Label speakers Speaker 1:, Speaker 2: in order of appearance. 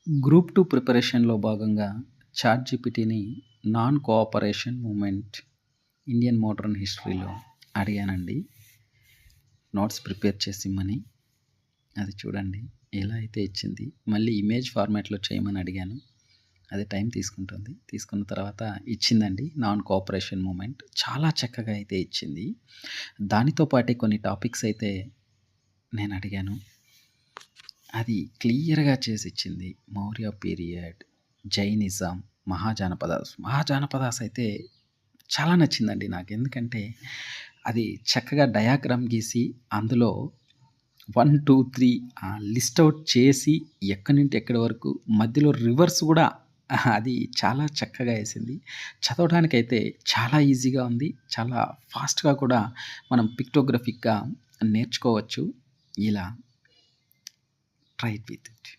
Speaker 1: Group 2 ప్రిపరేషన్‌లో భాగంగా చాట్‌జీపీటీని non cooperation movement Indian modern హిస్టరీలో అడిగానండి. నోట్స్ ప్రిపేర్ చేసిమ్మని. అది చూడండి ఎలా అయితే ఇచ్చింది. మళ్ళీ ఇమేజ్ ఫార్మాట్‌లో చేయమని అడిగాను. అది టైం తీసుకుంటుంది. తీసుకున్న తర్వాత ఇచ్చిందండి నాన్ కోఆపరేషన్ మూవ్‌మెంట్. చాలా చక్కగా అయితే ఇచ్చింది. దానితో పాటే కొన్ని టాపిక్స్ అయితే నేను అడిగాను. అది క్లియర్‌గా చేసిచ్చింది. Maurya period, Jainism, Mahajanapadas. మహాజనపదాస్ అయితే చాలా నచ్చిందండి నాకు. ఎందుకంటే అది చక్కగా డయాగ్రామ్ గీసి అందులో 1, 2, 3 లిస్ట్ ఔట్ చేసి ఎక్కడి నుండి ఎక్కడి వరకు మధ్యలో రివర్స్ గూడా అది చాలా చక్కగా ఏసింది. చదవడానికైతే చాలా ఈజీగా ఉంది. చాలా ఫాస్ట్‌గా కూడా మనం పిక్టోగ్రఫిక్‌గా నేర్చుకోవచ్చు. ఇలా ట్రై ఇట్ విత్ ఇట్.